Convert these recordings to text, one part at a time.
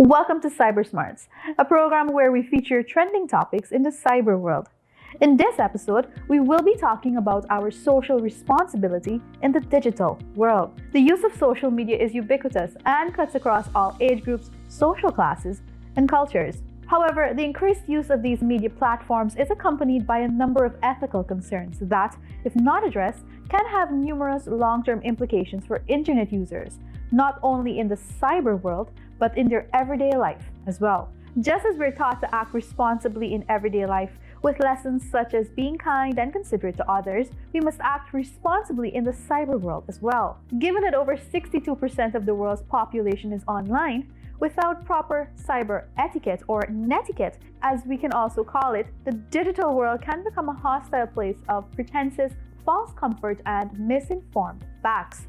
Welcome to Cyber Smarts, a program where we feature trending topics in the cyber world. In this episode, we will be talking about our social responsibility in the digital world. The use of social media is ubiquitous and cuts across all age groups, social classes, and cultures. However, the increased use of these media platforms is accompanied by a number of ethical concerns that, if not addressed, can have numerous long-term implications for internet users, not only in the cyber world, but in their everyday life as well. Just as we're taught to act responsibly in everyday life with lessons such as being kind and considerate to others, we must act responsibly in the cyber world as well. Given that over 62% of the world's population is online, without proper cyber etiquette or netiquette, as we can also call it, the digital world can become a hostile place of pretenses, false comfort, and misinformed facts.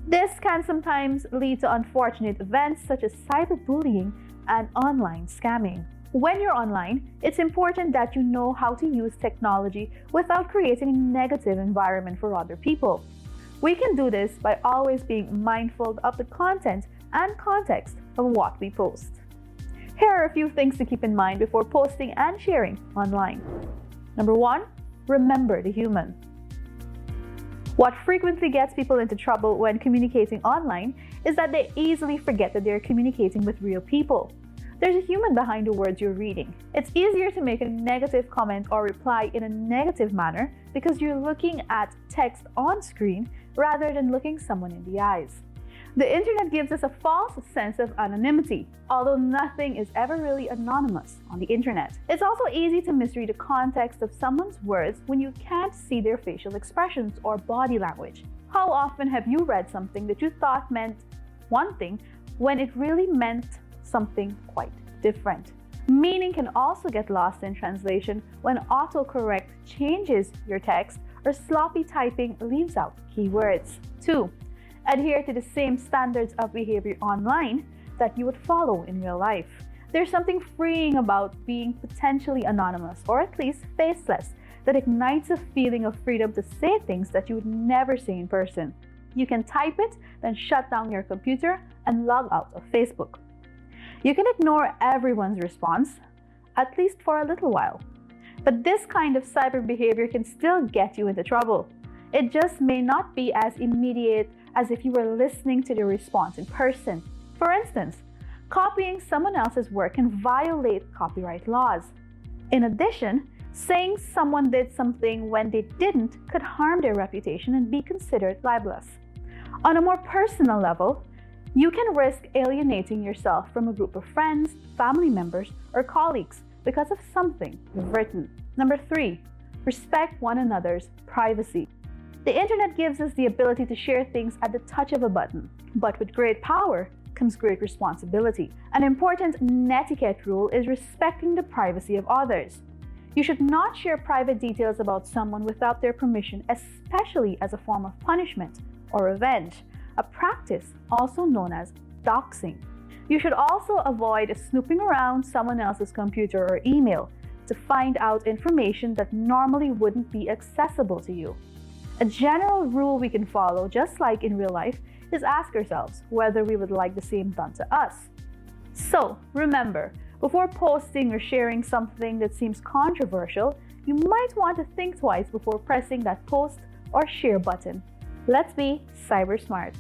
This can sometimes lead to unfortunate events such as cyberbullying and online scamming. When you're online, it's important that you know how to use technology without creating a negative environment for other people. We can do this by always being mindful of the content and context of what we post. Here are a few things to keep in mind before posting and sharing online. Number 1, remember the human. What frequently gets people into trouble when communicating online is that they easily forget that they're communicating with real people. There's a human behind the words you're reading. It's easier to make a negative comment or reply in a negative manner because you're looking at text on screen rather than looking someone in the eyes. The internet gives us a false sense of anonymity, although nothing is ever really anonymous on the internet. It's also easy to misread the context of someone's words when you can't see their facial expressions or body language. How often have you read something that you thought meant one thing when it really meant something quite different? Meaning can also get lost in translation when autocorrect changes your text or sloppy typing leaves out keywords. 2. Adhere to the same standards of behavior online that you would follow in real life. There's something freeing about being potentially anonymous, or at least faceless, that ignites a feeling of freedom to say things that you would never say in person. You can type it, then shut down your computer and log out of Facebook. You can ignore everyone's response, at least for a little while. But this kind of cyber behavior can still get you into trouble. It just may not be as immediate as if you were listening to the response in person. For instance, copying someone else's work can violate copyright laws. In addition, saying someone did something when they didn't could harm their reputation and be considered libelous. On a more personal level, you can risk alienating yourself from a group of friends, family members, or colleagues because of something you've written. Number 3, respect one another's privacy. The internet gives us the ability to share things at the touch of a button, but with great power comes great responsibility. An important netiquette rule is respecting the privacy of others. You should not share private details about someone without their permission, especially as a form of punishment or revenge, a practice also known as doxing. You should also avoid snooping around someone else's computer or email to find out information that normally wouldn't be accessible to you. A general rule we can follow, just like in real life, is ask ourselves whether we would like the same done to us. So, remember, before posting or sharing something that seems controversial, you might want to think twice before pressing that post or share button. Let's be cyber smart.